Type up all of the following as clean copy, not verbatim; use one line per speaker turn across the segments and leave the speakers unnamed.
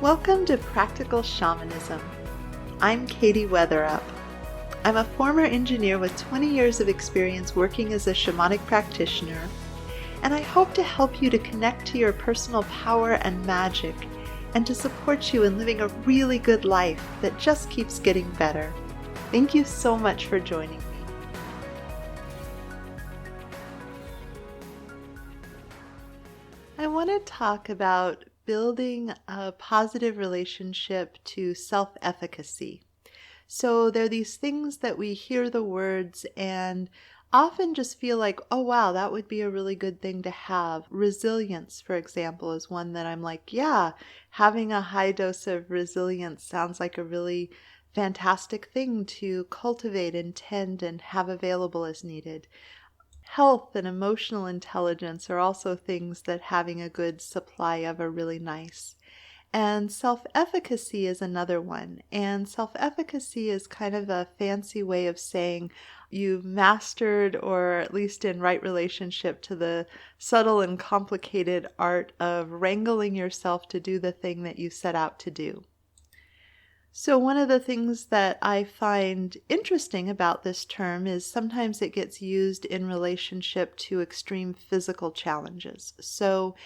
Welcome to Practical Shamanism. I'm Katie Weatherup. I'm a former engineer with 20 years of experience working as a shamanic practitioner, and I hope to help you to connect to your personal power and magic, and to support you in living a really good life that just keeps getting better. Thank you so much for joining me. I want to talk about building a positive relationship to self-efficacy. So there are these things that we hear the words and often just feel like, oh wow, that would be a really good thing to have. Resilience, for example, is one that I'm like, yeah, having a high dose of resilience sounds like a really fantastic thing to cultivate and tend and have available as needed. Health and emotional intelligence are also things that having a good supply of are really nice. And self-efficacy is another one. And self-efficacy is kind of a fancy way of saying you've mastered, or at least in right relationship to the subtle and complicated art of wrangling yourself to do the thing that you set out to do. So one of the things that I find interesting about this term is sometimes it gets used in relationship to extreme physical challenges. So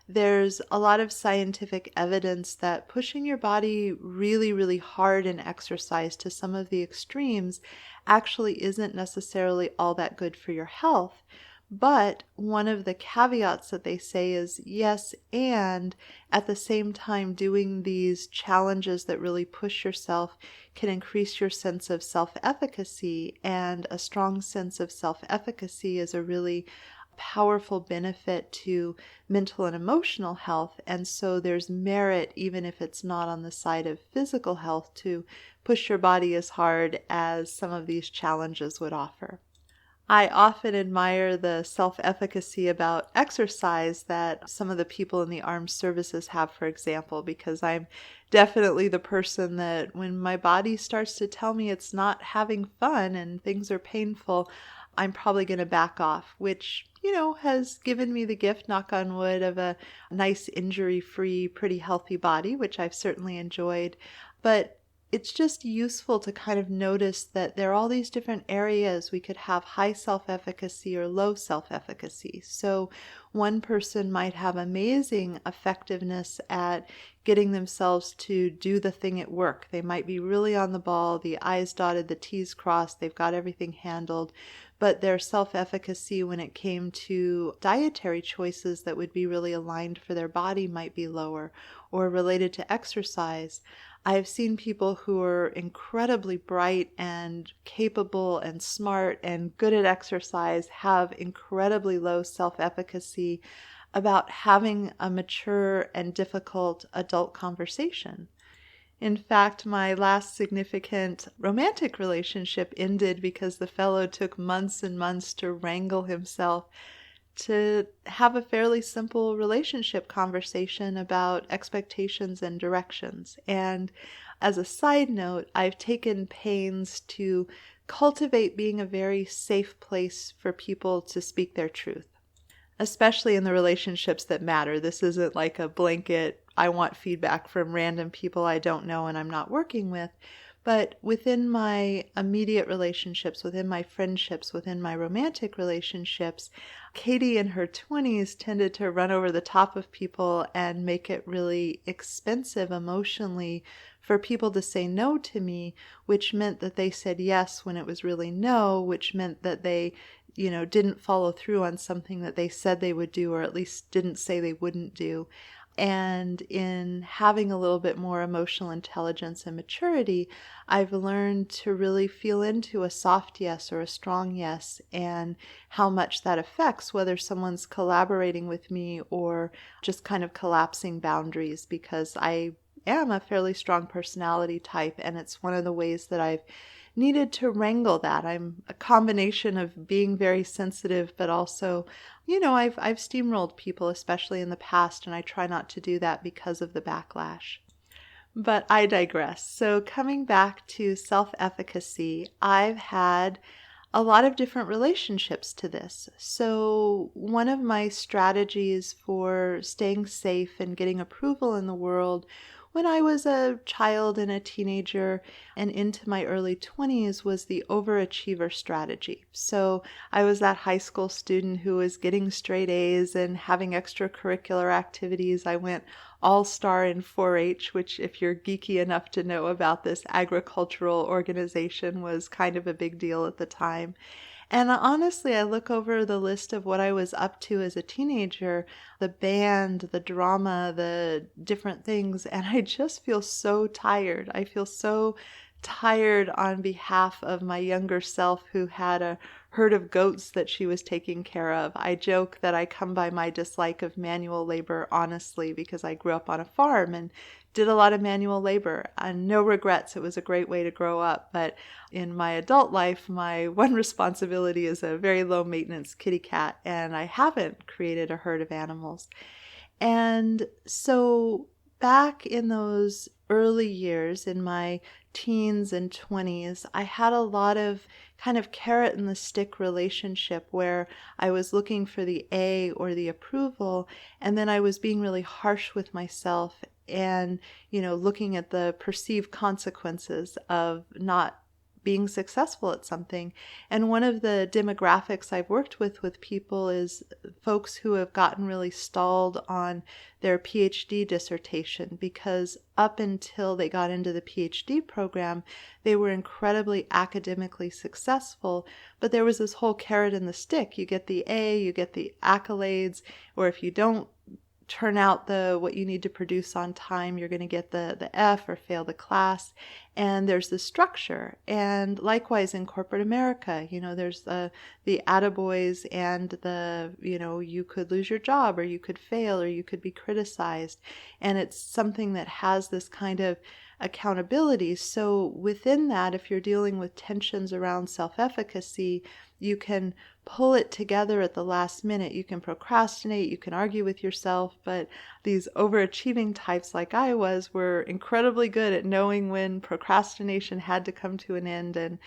there's a lot of scientific evidence that pushing your body really, really hard in exercise to some of the extremes actually isn't necessarily all that good for your health. But one of the caveats that they say is yes, and at the same time doing these challenges that really push yourself can increase your sense of self-efficacy, and a strong sense of self-efficacy is a really powerful benefit to mental and emotional health. And so there's merit, even if it's not on the side of physical health, to push your body as hard as some of these challenges would offer. I often admire the self-efficacy about exercise that some of the people in the armed services have, for example, because I'm definitely the person that when my body starts to tell me it's not having fun and things are painful, I'm probably going to back off, which, has given me the gift, knock on wood, of a nice injury-free, pretty healthy body, which I've certainly enjoyed. But it's just useful to kind of notice that there are all these different areas we could have high self-efficacy or low self-efficacy. So one person might have amazing effectiveness at getting themselves to do the thing at work. They might be really on the ball, the I's dotted, the T's crossed, they've got everything handled, but their self-efficacy when it came to dietary choices that would be really aligned for their body might be lower, or related to exercise. I've seen people who are incredibly bright and capable and smart and good at exercise have incredibly low self-efficacy about having a mature and difficult adult conversation. In fact, my last significant romantic relationship ended because the fellow took months and months to wrangle himself to have a fairly simple relationship conversation about expectations and directions. And as a side note, I've taken pains to cultivate being a very safe place for people to speak their truth, especially in the relationships that matter. This isn't like a blanket, I want feedback from random people I don't know and I'm not working with. But within my immediate relationships, within my friendships, within my romantic relationships, Katie in her 20s tended to run over the top of people and make it really expensive emotionally for people to say no to me, which meant that they said yes when it was really no, which meant that they, didn't follow through on something that they said they would do, or at least didn't say they wouldn't do. And in having a little bit more emotional intelligence and maturity, I've learned to really feel into a soft yes or a strong yes, and how much that affects whether someone's collaborating with me or just kind of collapsing boundaries, because I am a fairly strong personality type, and it's one of the ways that I've needed to wrangle that. I'm a combination of being very sensitive, but also, I've steamrolled people, especially in the past, and I try not to do that because of the backlash. But I digress. So coming back to self-efficacy, I've had a lot of different relationships to this. So one of my strategies for staying safe and getting approval in the world when I was a child and a teenager and into my early 20s was the overachiever strategy. So I was that high school student who was getting straight A's and having extracurricular activities. I went all-star in 4-H, which if you're geeky enough to know about this agricultural organization was kind of a big deal at the time. And honestly, I look over the list of what I was up to as a teenager, the band, the drama, the different things, and I just feel so tired. I feel so tired on behalf of my younger self who had a herd of goats that she was taking care of. I joke that I come by my dislike of manual labor honestly because I grew up on a farm and did a lot of manual labor. And no regrets, it was a great way to grow up. But in my adult life, my one responsibility is a very low maintenance kitty cat, and I haven't created a herd of animals. And so back in those early years, in my teens and 20s, I had a lot of kind of carrot and the stick relationship where I was looking for the A or the approval, and then I was being really harsh with myself and, looking at the perceived consequences of not being successful at something. And one of the demographics I've worked with people is folks who have gotten really stalled on their PhD dissertation because up until they got into the PhD program, they were incredibly academically successful, but there was this whole carrot and the stick. You get the A, you get the accolades, or if you don't turn out what you need to produce on time, you're going to get the F or fail the class. And there's the structure. And likewise in corporate America, there's the attaboys and you could lose your job or you could fail or you could be criticized. And it's something that has this kind of accountability. So within that, if you're dealing with tensions around self-efficacy, you can pull it together at the last minute. You can procrastinate, you can argue with yourself, but these overachieving types like I was were incredibly good at knowing when procrastination had to come to an end and,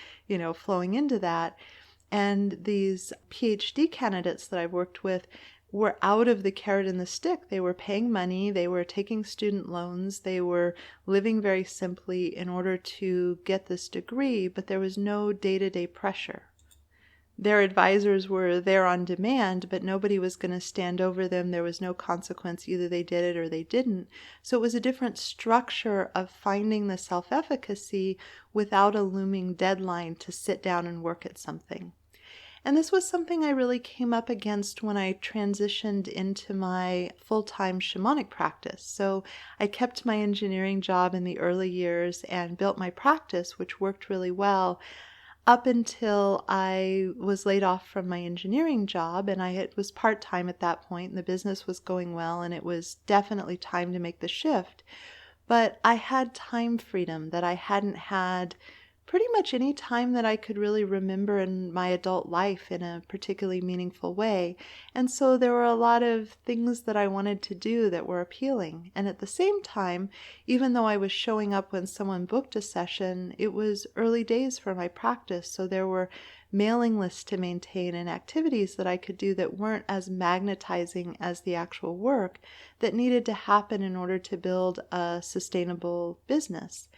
flowing into that. And these PhD candidates that I've worked with were out of the carrot and the stick. They were paying money, they were taking student loans, they were living very simply in order to get this degree, but there was no day-to-day pressure. Their advisors were there on demand, but nobody was going to stand over them. There was no consequence. Either they did it or they didn't. So it was a different structure of finding the self-efficacy without a looming deadline to sit down and work at something. And this was something I really came up against when I transitioned into my full-time shamanic practice. So I kept my engineering job in the early years and built my practice, which worked really well, up until I was laid off from my engineering job, and it was part-time at that point, and the business was going well, and it was definitely time to make the shift. But I had time freedom that I hadn't had pretty much any time that I could really remember in my adult life in a particularly meaningful way. And so there were a lot of things that I wanted to do that were appealing. And at the same time, even though I was showing up when someone booked a session, it was early days for my practice. So there were mailing lists to maintain and activities that I could do that weren't as magnetizing as the actual work that needed to happen in order to build a sustainable business.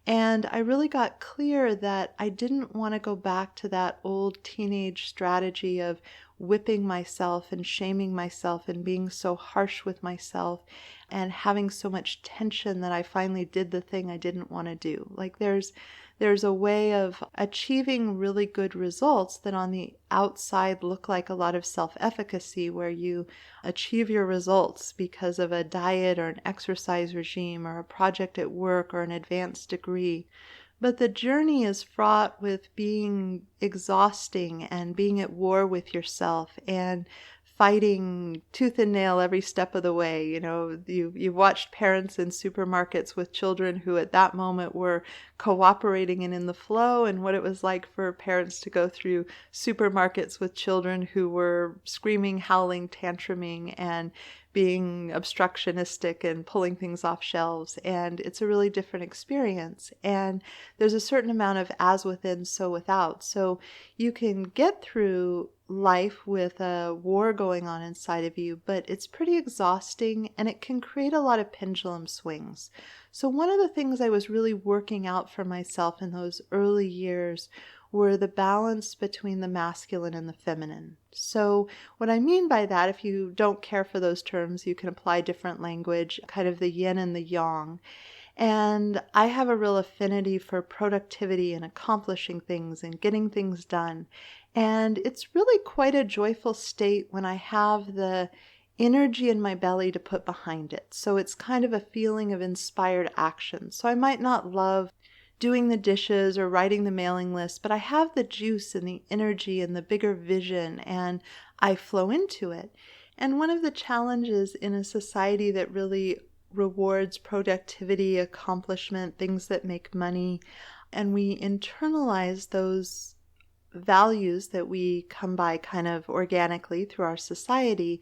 And I really got clear that I didn't want to go back to that old teenage strategy of whipping myself and shaming myself and being so harsh with myself and having so much tension that I finally did the thing I didn't want to do. Like there's a way of achieving really good results that on the outside look like a lot of self-efficacy, where you achieve your results because of a diet or an exercise regime or a project at work or an advanced degree. But the journey is fraught with being exhausting and being at war with yourself and fighting tooth and nail every step of the way. You've watched parents in supermarkets with children who at that moment were cooperating and in the flow, and what it was like for parents to go through supermarkets with children who were screaming, howling, tantruming, and being obstructionistic and pulling things off shelves. And it's a really different experience. And there's a certain amount of as within, so without. So you can get through life with a war going on inside of you, but it's pretty exhausting and it can create a lot of pendulum swings. So, one of the things I was really working out for myself in those early years were the balance between the masculine and the feminine. So, what I mean by that, if you don't care for those terms, you can apply different language, kind of the yin and the yang. And I have a real affinity for productivity and accomplishing things and getting things done. And it's really quite a joyful state when I have the energy in my belly to put behind it. So it's kind of a feeling of inspired action. So I might not love doing the dishes or writing the mailing list, but I have the juice and the energy and the bigger vision, and I flow into it. And one of the challenges in a society that really rewards productivity, accomplishment, things that make money, and we internalize those values that we come by kind of organically through our society,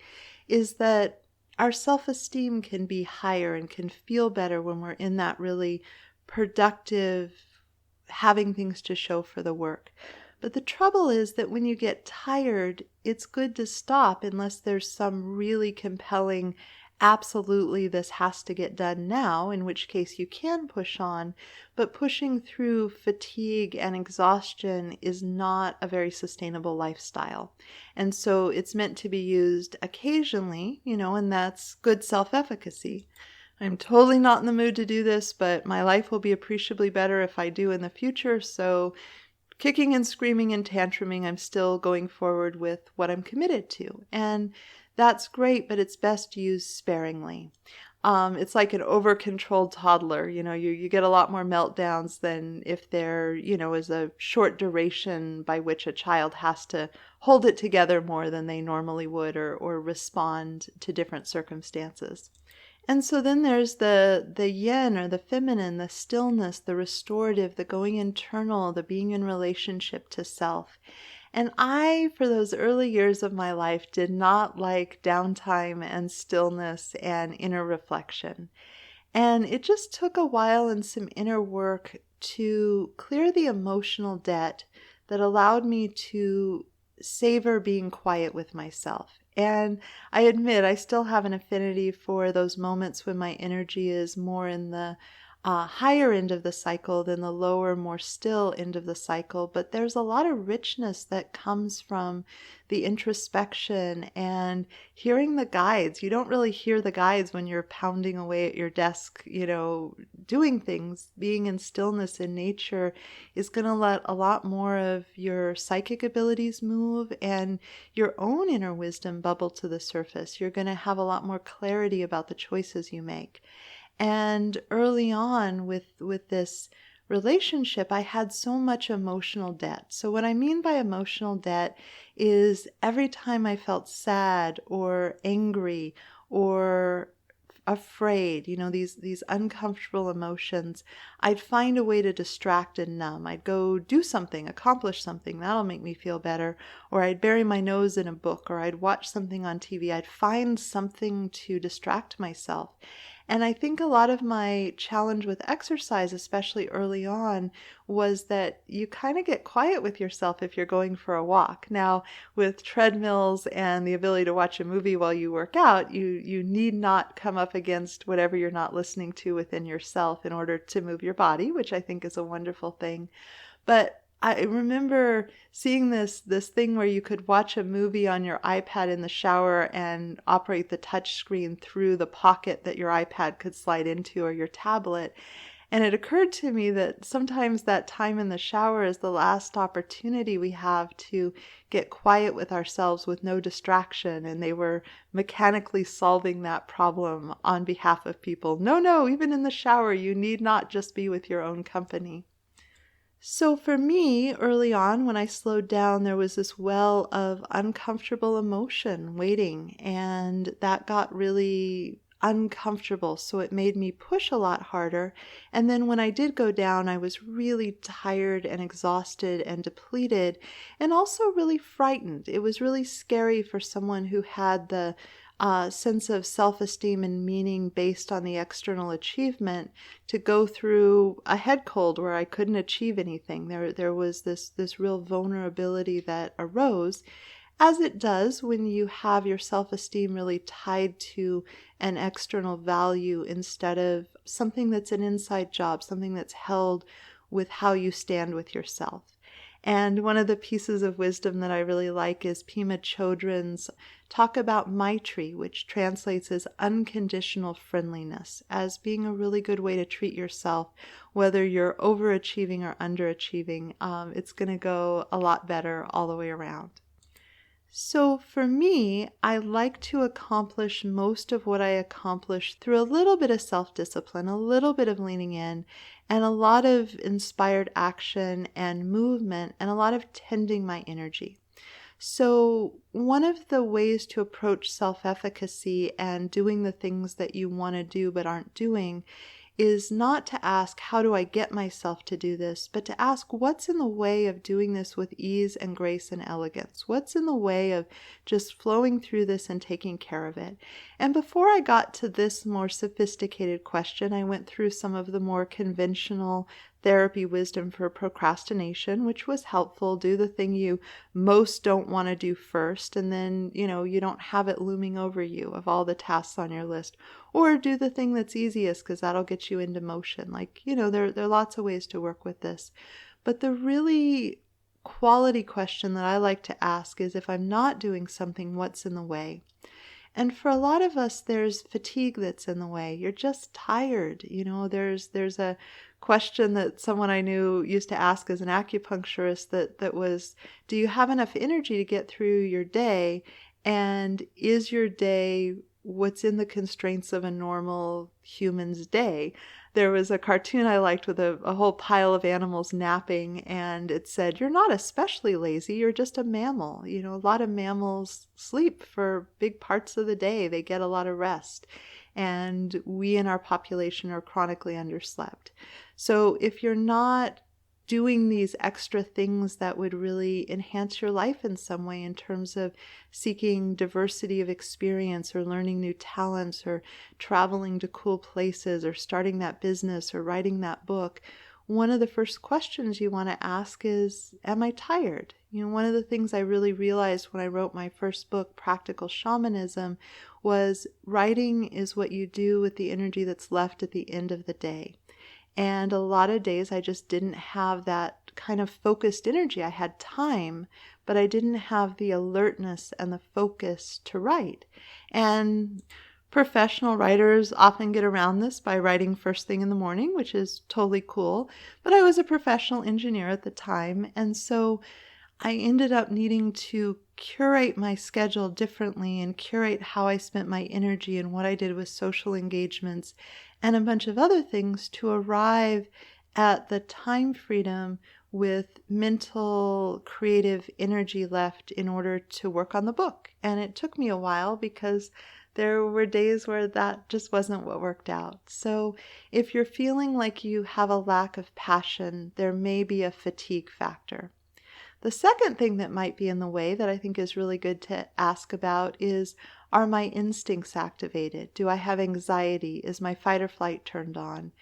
is that our self-esteem can be higher and can feel better when we're in that really productive, having things to show for the work. But the trouble is that when you get tired, it's good to stop unless there's some really compelling, absolutely this has to get done now, in which case you can push on. But pushing through fatigue and exhaustion is not a very sustainable lifestyle. And so it's meant to be used occasionally, and that's good self-efficacy. I'm totally not in the mood to do this, but my life will be appreciably better if I do in the future. So kicking and screaming and tantruming, I'm still going forward with what I'm committed to. And that's great, but it's best used sparingly. It's like an over-controlled toddler. You get a lot more meltdowns than if there, is a short duration by which a child has to hold it together more than they normally would, or respond to different circumstances. And so then there's the yin, or the feminine, the stillness, the restorative, the going internal, the being in relationship to self. And I, for those early years of my life, did not like downtime and stillness and inner reflection. And it just took a while and some inner work to clear the emotional debt that allowed me to savor being quiet with myself. And I admit I still have an affinity for those moments when my energy is more in the higher end of the cycle than the lower, more still end of the cycle. But there's a lot of richness that comes from the introspection and hearing the guides. You don't really hear the guides when you're pounding away at your desk, doing things. Being in stillness in nature is going to let a lot more of your psychic abilities move and your own inner wisdom bubble to the surface. You're going to have a lot more clarity about the choices you make. And early on with this relationship, I had so much emotional debt. So what I mean by emotional debt is every time I felt sad or angry or afraid, these uncomfortable emotions, I'd find a way to distract and numb. I'd go do something, accomplish something, that'll make me feel better. Or I'd bury my nose in a book, or I'd watch something on TV. I'd find something to distract myself. And I think a lot of my challenge with exercise, especially early on, was that you kind of get quiet with yourself if you're going for a walk. Now, with treadmills and the ability to watch a movie while you work out, you need not come up against whatever you're not listening to within yourself in order to move your body, which I think is a wonderful thing. But I remember seeing this thing where you could watch a movie on your iPad in the shower and operate the touch screen through the pocket that your iPad could slide into, or your tablet. And it occurred to me that sometimes that time in the shower is the last opportunity we have to get quiet with ourselves with no distraction. And they were mechanically solving that problem on behalf of people. No, even in the shower, you need not just be with your own company. So for me, early on, when I slowed down, there was this well of uncomfortable emotion waiting, and that got really uncomfortable. So it made me push a lot harder. And then when I did go down, I was really tired and exhausted and depleted, and also really frightened. It was really scary for someone who had the sense of self-esteem and meaning based on the external achievement to go through a head cold where I couldn't achieve anything. There was this real vulnerability that arose. as it does when you have your self-esteem really tied to an external value instead of something that's an inside job, something that's held with how you stand with yourself. And one of the pieces of wisdom that I really like is Pema Chodron's talk about Maitri, which translates as unconditional friendliness, as being a really good way to treat yourself, whether you're overachieving or underachieving. It's going to go a lot better all the way around. So for me, I like to accomplish most of what I accomplish through a little bit of self-discipline, a little bit of leaning in, and a lot of inspired action and movement, and a lot of tending my energy. So one of the ways to approach self-efficacy and doing the things that you want to do but aren't doing is not to ask, how do I get myself to do this, but to ask, what's in the way of doing this with ease and grace and elegance? What's in the way of just flowing through this and taking care of it? And before I got to this more sophisticated question, I went through some of the more conventional therapy wisdom for procrastination, which was helpful. Do the thing you most don't want to do first, and then, you don't have it looming over you of all the tasks on your list. Or do the thing that's easiest, because that'll get you into motion. There are lots of ways to work with this. But the really quality question that I like to ask is, if I'm not doing something, what's in the way? And for a lot of us, there's fatigue that's in the way. You're just tired. There's a question that someone I knew used to ask as an acupuncturist that was, do you have enough energy to get through your day? And is your day what's in the constraints of a normal human's day? There was a cartoon I liked with a whole pile of animals napping, and it said, you're not especially lazy, you're just a mammal. A lot of mammals sleep for big parts of the day. They get a lot of rest. And we in our population are chronically underslept. So if you're not doing these extra things that would really enhance your life in some way, in terms of seeking diversity of experience or learning new talents or traveling to cool places or starting that business or writing that book, one of the first questions you want to ask is, am I tired? One of the things I really realized when I wrote my first book, Practical Shamanism, was writing is what you do with the energy that's left at the end of the day. And a lot of days I just didn't have that kind of focused energy. I had time, but I didn't have the alertness and the focus to write. And professional writers often get around this by writing first thing in the morning, which is totally cool. But I was a professional engineer at the time, and so I ended up needing to curate my schedule differently and curate how I spent my energy and what I did with social engagements and a bunch of other things to arrive at the time freedom with mental, creative energy left in order to work on the book. And it took me a while because there were days where that just wasn't what worked out. So if you're feeling like you have a lack of passion, there may be a fatigue factor. The second thing that might be in the way that I think is really good to ask about is, are my instincts activated? Do I have anxiety? Is my fight or flight turned on?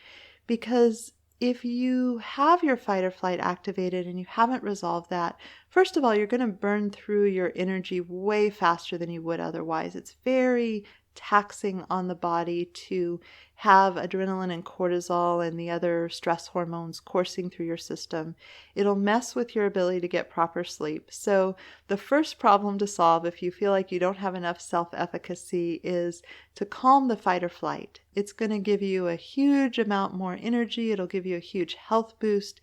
Because if you have your fight or flight activated and you haven't resolved that, first of all, you're going to burn through your energy way faster than you would otherwise. It's very taxing on the body to have adrenaline and cortisol and the other stress hormones coursing through your system. It'll mess with your ability to get proper sleep. So the first problem to solve if you feel like you don't have enough self-efficacy is to calm the fight or flight. It's going to give you a huge amount more energy. It'll give you a huge health boost.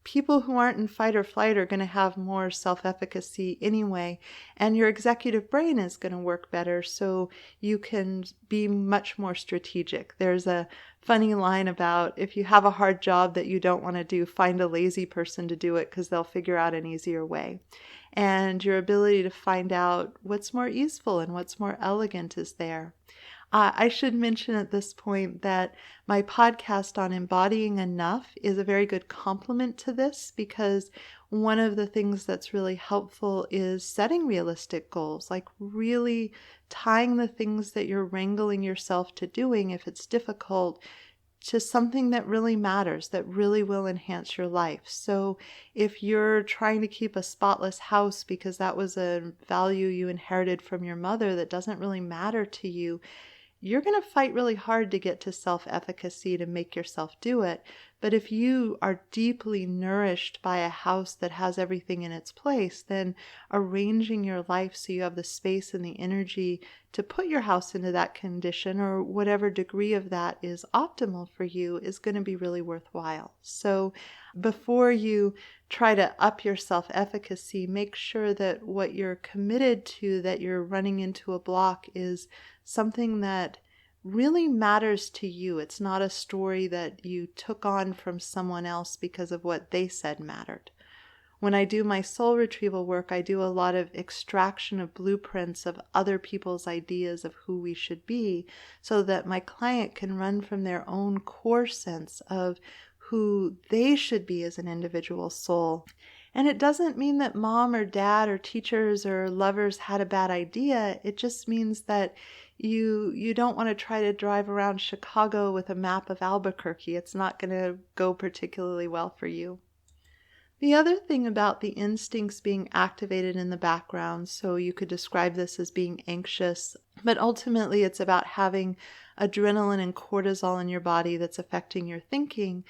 People who aren't in fight or flight are going to have more self-efficacy anyway, and your executive brain is going to work better, so you can be much more strategic. There's a funny line about, if you have a hard job that you don't want to do, find a lazy person to do it because they'll figure out an easier way. And your ability to find out what's more easeful and what's more elegant is there. I should mention at this point that my podcast on embodying enough is a very good complement to this, because one of the things that's really helpful is setting realistic goals, like really tying the things that you're wrangling yourself to doing, if it's difficult, to something that really matters, that really will enhance your life. So if you're trying to keep a spotless house because that was a value you inherited from your mother that doesn't really matter to you, you're going to fight really hard to get to self-efficacy to make yourself do it. But if you are deeply nourished by a house that has everything in its place, then arranging your life so you have the space and the energy to put your house into that condition, or whatever degree of that is optimal for you, is going to be really worthwhile. So before you try to up your self-efficacy, make sure that what you're committed to, that you're running into a block, is something that really matters to you. It's not a story that you took on from someone else because of what they said mattered. When I do my soul retrieval work, I do a lot of extraction of blueprints of other people's ideas of who we should be, so that my client can run from their own core sense of who they should be as an individual soul. And it doesn't mean that mom or dad or teachers or lovers had a bad idea. It just means that you don't want to try to drive around Chicago with a map of Albuquerque. It's not going to go particularly well for you. The other thing about the instincts being activated in the background, so you could describe this as being anxious, but ultimately it's about having adrenaline and cortisol in your body that's affecting your thinking,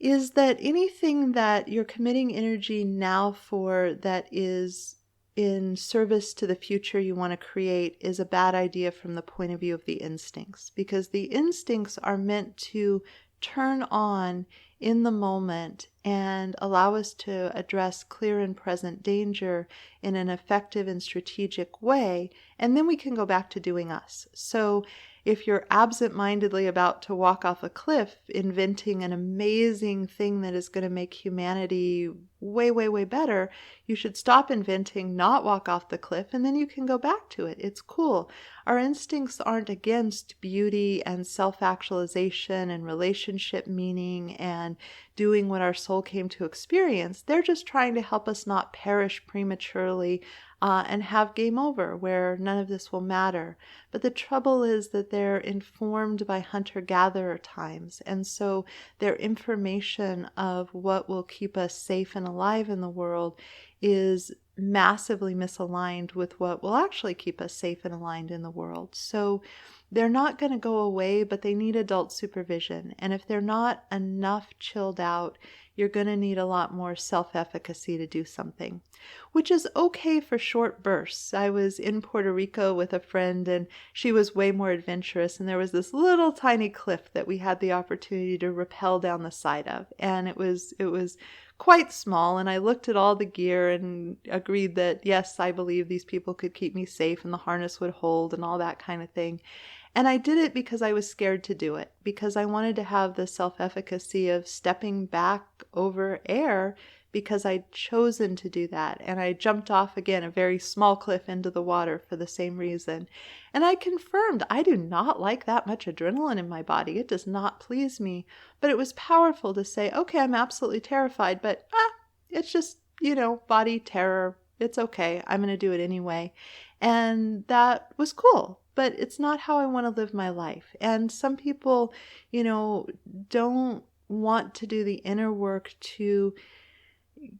is that anything that you're committing energy now for that is in service to the future you want to create is a bad idea from the point of view of the instincts, because the instincts are meant to turn on in the moment and allow us to address clear and present danger in an effective and strategic way, and then we can go back to doing us. So if you're absent-mindedly about to walk off a cliff, inventing an amazing thing that is going to make humanity way, way, way better, you should stop inventing, not walk off the cliff, and then you can go back to it. It's cool. Our instincts aren't against beauty and self-actualization and relationship meaning and doing what our soul came to experience. They're just trying to help us not perish prematurely and have game over where none of this will matter. But the trouble is that they're informed by hunter-gatherer times, and so their information of what will keep us safe and alive in the world is massively misaligned with what will actually keep us safe and aligned in the world. So they're not going to go away, but they need adult supervision. And if they're not enough chilled out, you're going to need a lot more self-efficacy to do something, which is okay for short bursts. I was in Puerto Rico with a friend, and she was way more adventurous, and there was this little tiny cliff that we had the opportunity to rappel down the side of, and it was quite small, and I looked at all the gear and agreed that yes, I believe these people could keep me safe and the harness would hold and all that kind of thing. And I did it because I was scared to do it, because I wanted to have the self-efficacy of stepping back over air, because I'd chosen to do that. And I jumped off again a very small cliff into the water for the same reason. And I confirmed I do not like that much adrenaline in my body. It does not please me. But it was powerful to say, okay, I'm absolutely terrified, but it's just, body terror. It's okay. I'm going to do it anyway. And that was cool. But it's not how I want to live my life. And some people, don't want to do the inner work to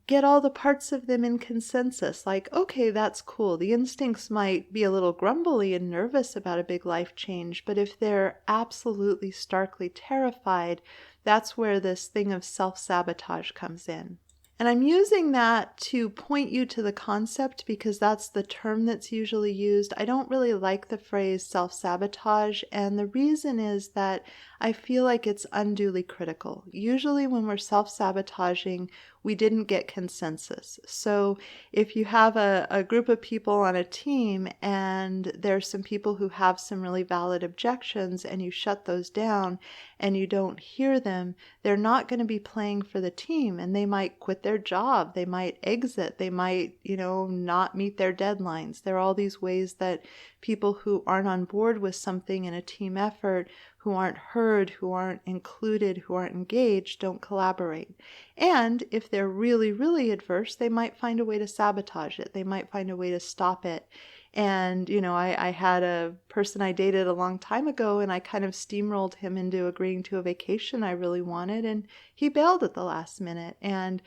get all the parts of them in consensus. Like, okay, that's cool. The instincts might be a little grumbly and nervous about a big life change, but if they're absolutely starkly terrified, that's where this thing of self-sabotage comes in. And I'm using that to point you to the concept because that's the term that's usually used. I don't really like the phrase self-sabotage, and the reason is that I feel like it's unduly critical. Usually when we're self-sabotaging, we didn't get consensus. So if you have a group of people on a team and there's some people who have some really valid objections and you shut those down and you don't hear them, they're not going to be playing for the team, and they might quit their job, they might exit, they might, not meet their deadlines. There are all these ways that people who aren't on board with something in a team effort, who aren't heard, who aren't included, who aren't engaged, don't collaborate. And if they're really, really adverse, they might find a way to sabotage it. They might find a way to stop it. And, I had a person I dated a long time ago, and I kind of steamrolled him into agreeing to a vacation I really wanted, and he bailed at the last minute. And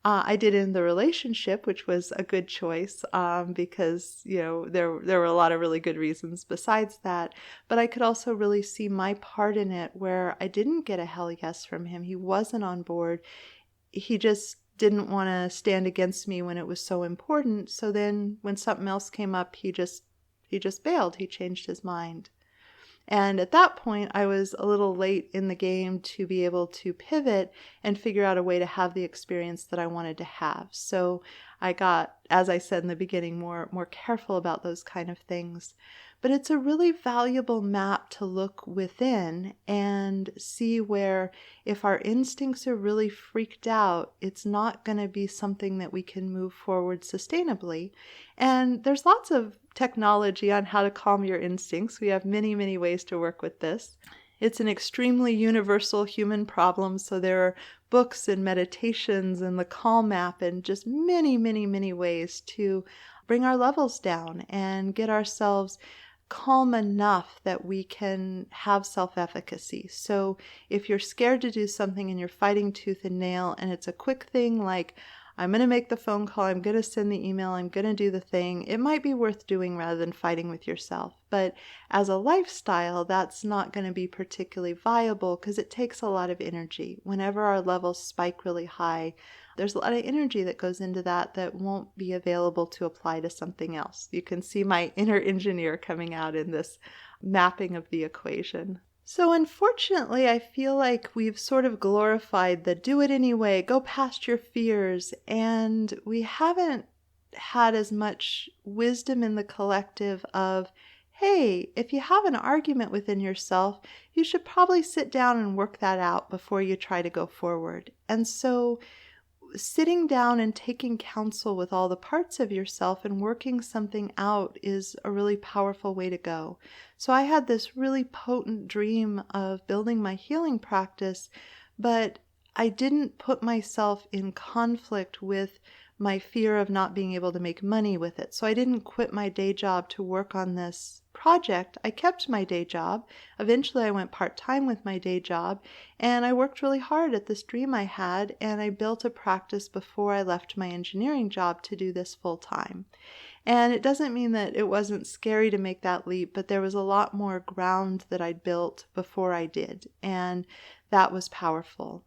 I did end the relationship, which was a good choice, because, there were a lot of really good reasons besides that. But I could also really see my part in it where I didn't get a hell yes from him. He wasn't on board. He just didn't want to stand against me when it was so important. So then when something else came up, he just bailed. He changed his mind. And at that point, I was a little late in the game to be able to pivot and figure out a way to have the experience that I wanted to have. So I got, as I said in the beginning, more careful about those kind of things. But it's a really valuable map to look within and see where, if our instincts are really freaked out, it's not going to be something that we can move forward sustainably. And there's lots of technology on how to calm your instincts. We have many, many ways to work with this. It's an extremely universal human problem, so there are books and meditations and the Calm app and just many, many, many ways to bring our levels down and get ourselves calm enough that we can have self-efficacy. So if you're scared to do something and you're fighting tooth and nail and it's a quick thing like, I'm going to make the phone call, I'm going to send the email, I'm going to do the thing, it might be worth doing rather than fighting with yourself. But as a lifestyle, that's not going to be particularly viable because it takes a lot of energy. Whenever our levels spike really high, there's a lot of energy that goes into that won't be available to apply to something else. You can see my inner engineer coming out in this mapping of the equation. So unfortunately, I feel like we've sort of glorified the do it anyway, go past your fears, and we haven't had as much wisdom in the collective of, hey, if you have an argument within yourself, you should probably sit down and work that out before you try to go forward. And so sitting down and taking counsel with all the parts of yourself and working something out is a really powerful way to go. So I had this really potent dream of building my healing practice, but I didn't put myself in conflict with my fear of not being able to make money with it. So I didn't quit my day job to work on this project. I kept my day job. Eventually I went part-time with my day job, and I worked really hard at this dream I had, and I built a practice before I left my engineering job to do this full-time. And it doesn't mean that it wasn't scary to make that leap, but there was a lot more ground that I'd built before I did, and that was powerful.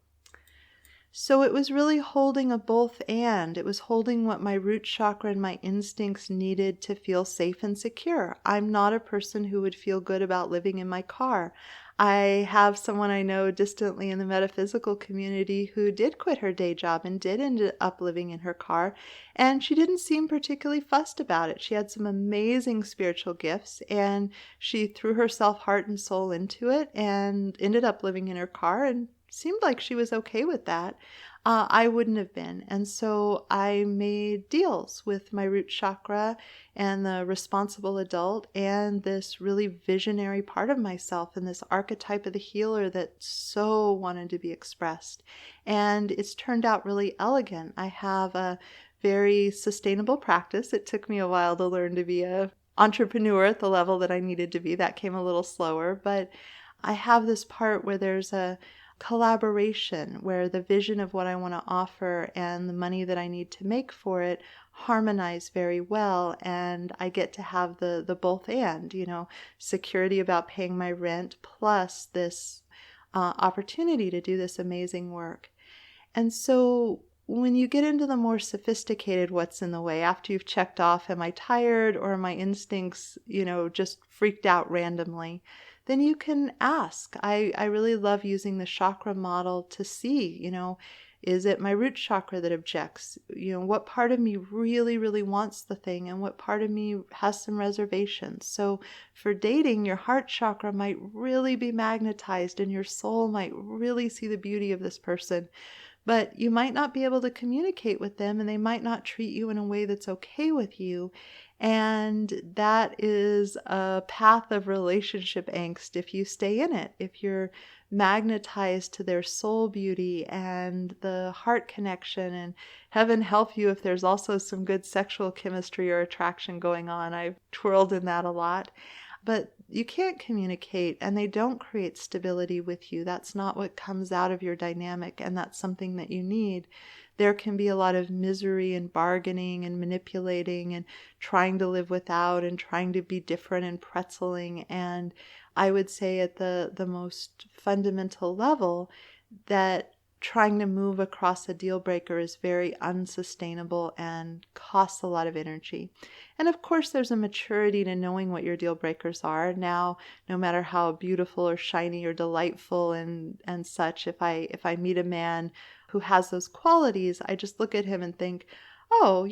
So it was really holding a both and. It was holding what my root chakra and my instincts needed to feel safe and secure. I'm not a person who would feel good about living in my car. I have someone I know distantly in the metaphysical community who did quit her day job and did end up living in her car, and she didn't seem particularly fussed about it. She had some amazing spiritual gifts, and she threw herself heart and soul into it and ended up living in her car and seemed like she was okay with that. I wouldn't have been. And so I made deals with my root chakra and the responsible adult and this really visionary part of myself and this archetype of the healer that so wanted to be expressed. And it's turned out really elegant. I have a very sustainable practice. It took me a while to learn to be an entrepreneur at the level that I needed to be. That came a little slower, but I have this part where there's a collaboration where the vision of what I want to offer and the money that I need to make for it harmonize very well, and I get to have the both and, security about paying my rent plus this opportunity to do this amazing work. And so when you get into the more sophisticated what's in the way, after you've checked off, am I tired or are my instincts, just freaked out randomly, then you can ask. I really love using the chakra model to see, is it my root chakra that objects? What part of me really, really wants the thing and what part of me has some reservations? So for dating, your heart chakra might really be magnetized and your soul might really see the beauty of this person. But you might not be able to communicate with them and they might not treat you in a way that's okay with you. And that is a path of relationship angst if you stay in it. If you're magnetized to their soul beauty and the heart connection. And heaven help you if there's also some good sexual chemistry or attraction going on. I've twirled in that a lot. But you can't communicate, and they don't create stability with you. That's not what comes out of your dynamic, and that's something that you need. There can be a lot of misery and bargaining and manipulating and trying to live without and trying to be different and pretzeling. And I would say at the most fundamental level that trying to move across a deal breaker is very unsustainable and costs a lot of energy. And of course, there's a maturity to knowing what your deal breakers are. Now, no matter how beautiful or shiny or delightful and such, if I meet a man who has those qualities, I just look at him and think, oh,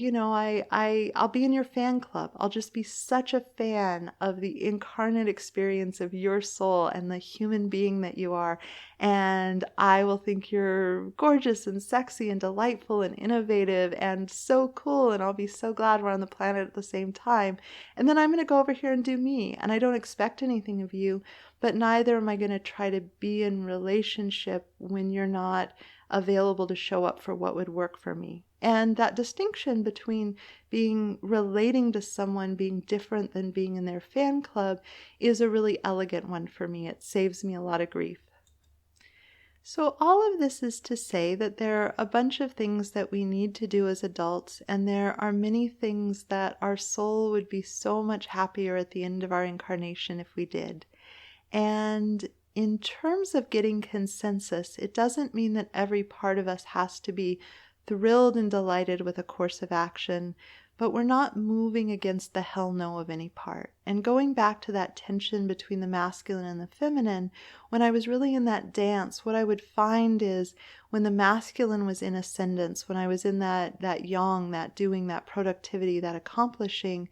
I'll be in your fan club. I'll just be such a fan of the incarnate experience of your soul and the human being that you are. And I will think you're gorgeous and sexy and delightful and innovative and so cool. And I'll be so glad we're on the planet at the same time. And then I'm going to go over here and do me. And I don't expect anything of you, but neither am I going to try to be in relationship when you're not available to show up for what would work for me. And that distinction between relating to someone being different than being in their fan club is a really elegant one for me. It saves me a lot of grief. So all of this is to say that there are a bunch of things that we need to do as adults, and there are many things that our soul would be so much happier at the end of our incarnation if we did. And in terms of getting consensus, it doesn't mean that every part of us has to be thrilled and delighted with a course of action, but we're not moving against the hell no of any part. And going back to that tension between the masculine and the feminine, when I was really in that dance, what I would find is when the masculine was in ascendance, when I was in that yang, that doing, that productivity, that accomplishing,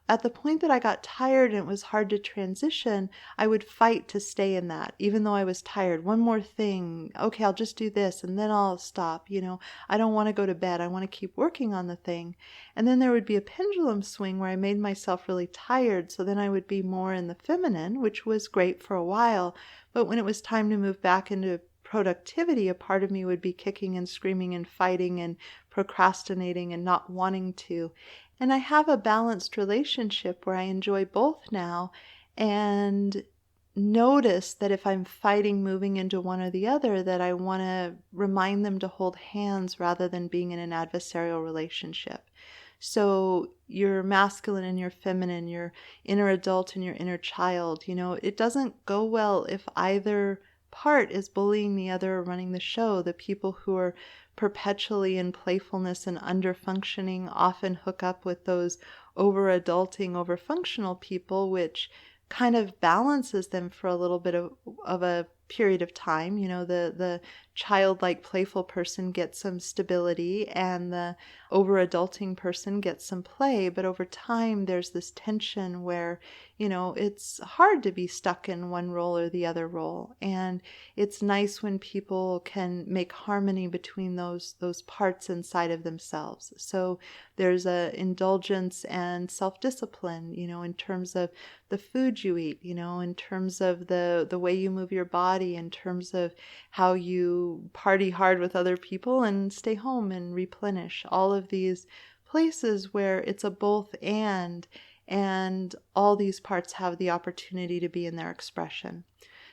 at the point that I got tired and it was hard to transition, I would fight to stay in that, even though I was tired. One more thing. Okay, I'll just do this and then I'll stop. I don't want to go to bed. I want to keep working on the thing. And then there would be a pendulum swing where I made myself really tired. So then I would be more in the feminine, which was great for a while. But when it was time to move back into productivity, a part of me would be kicking and screaming and fighting and procrastinating and not wanting to. And I have a balanced relationship where I enjoy both now and notice that if I'm fighting moving into one or the other, that I want to remind them to hold hands rather than being in an adversarial relationship. So your masculine and your feminine, your inner adult and your inner child, it doesn't go well if either part is bullying the other or running the show. The people who are perpetually in playfulness and under-functioning often hook up with those over-adulting, over-functional people, which kind of balances them for a little bit of a period of time. The childlike, playful person gets some stability and the over-adulting person gets some play. But over time, there's this tension where, it's hard to be stuck in one role or the other role. And it's nice when people can make harmony between those parts inside of themselves. So there's a indulgence and self-discipline, in terms of the food you eat, in terms of the way you move your body, in terms of how you party hard with other people and stay home and replenish. All of these places where it's a both and all these parts have the opportunity to be in their expression.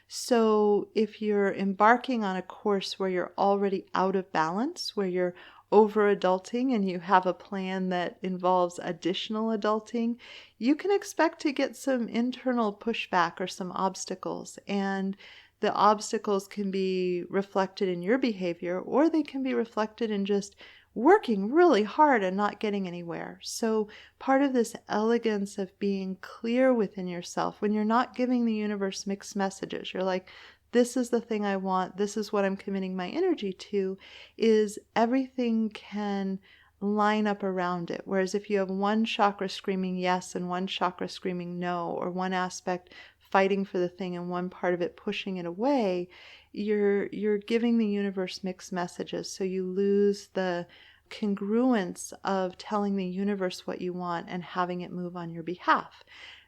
So if you're embarking on a course where you're already out of balance, where you're over adulting and you have a plan that involves additional adulting, you can expect to get some internal pushback or some obstacles. And the obstacles can be reflected in your behavior, or they can be reflected in just working really hard and not getting anywhere. So part of this elegance of being clear within yourself, when you're not giving the universe mixed messages, you're like, this is the thing I want, this is what I'm committing my energy to, is everything can line up around it. Whereas if you have one chakra screaming yes and one chakra screaming no, or one aspect fighting for the thing and one part of it pushing it away, you're giving the universe mixed messages. So you lose the congruence of telling the universe what you want and having it move on your behalf.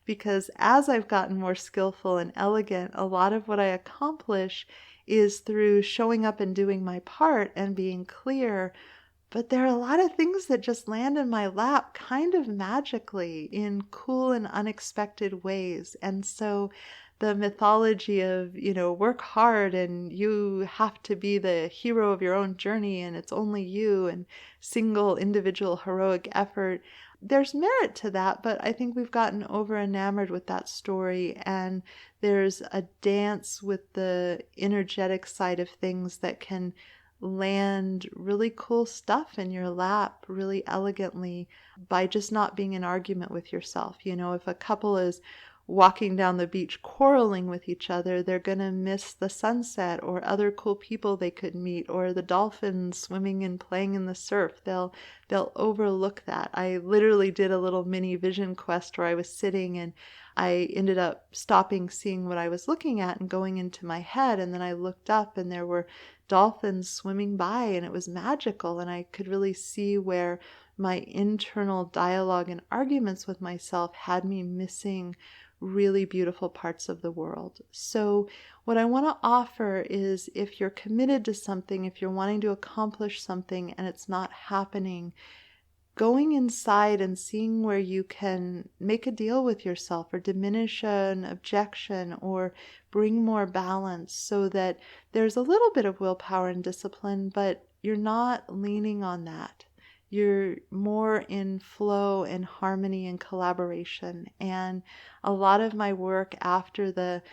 Because as I've gotten more skillful and elegant, a lot of what I accomplish is through showing up and doing my part and being clear. But there are a lot of things that just land in my lap kind of magically in cool and unexpected ways. And so the mythology of, work hard and you have to be the hero of your own journey and it's only you and single individual heroic effort, there's merit to that, but I think we've gotten over enamored with that story, and there's a dance with the energetic side of things that can land really cool stuff in your lap really elegantly by just not being in argument with yourself. If a couple is walking down the beach quarreling with each other, they're going to miss the sunset or other cool people they could meet or the dolphins swimming and playing in the surf. They'll overlook that. I literally did a little mini vision quest where I was sitting and I ended up stopping, seeing what I was looking at and going into my head, and then I looked up and there were dolphins swimming by and it was magical, and I could really see where my internal dialogue and arguments with myself had me missing really beautiful parts of the world. So what I want to offer is, if you're committed to something, if you're wanting to accomplish something and it's not happening, going inside and seeing where you can make a deal with yourself or diminish an objection or bring more balance so that there's a little bit of willpower and discipline, but you're not leaning on that. You're more in flow and harmony and collaboration. And a lot of my work after the,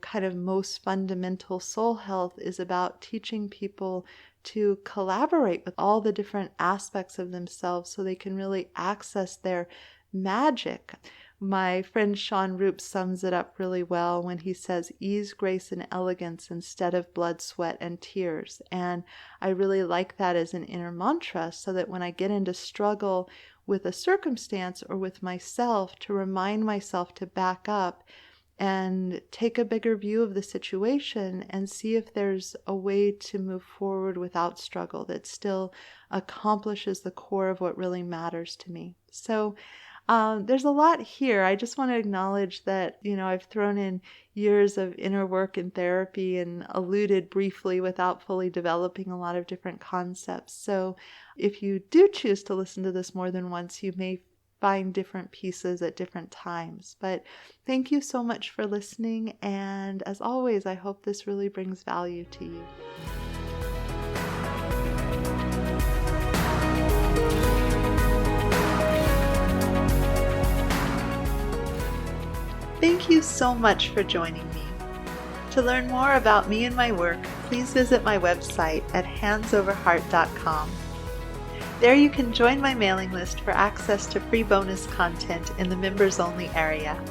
kind of most fundamental soul health is about teaching people to collaborate with all the different aspects of themselves so they can really access their magic. My friend Sean Roop sums it up really well when he says ease, grace, and elegance instead of blood, sweat, and tears. And I really like that as an inner mantra, so that when I get into struggle with a circumstance or with myself, to remind myself to back up and take a bigger view of the situation and see if there's a way to move forward without struggle that still accomplishes the core of what really matters to me. So there's a lot here. I just want to acknowledge that, I've thrown in years of inner work and therapy and alluded briefly without fully developing a lot of different concepts. So if you do choose to listen to this more than once, you may find different pieces at different times. But thank you so much for listening. And as always, I hope this really brings value to you. Thank you so much for joining me. To learn more about me and my work, please visit my website at handsoverheart.com. There you can join my mailing list for access to free bonus content in the members-only area.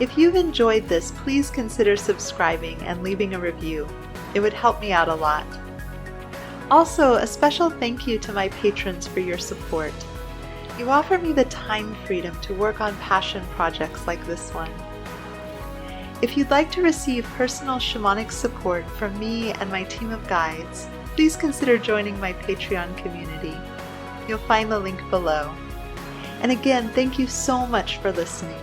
If you've enjoyed this, please consider subscribing and leaving a review. It would help me out a lot. Also, a special thank you to my patrons for your support. You offer me the time freedom to work on passion projects like this one. If you'd like to receive personal shamanic support from me and my team of guides, please consider joining my Patreon community. You'll find the link below. And again, thank you so much for listening.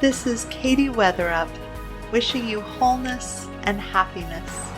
This is Katie Weatherup, wishing you wholeness and happiness.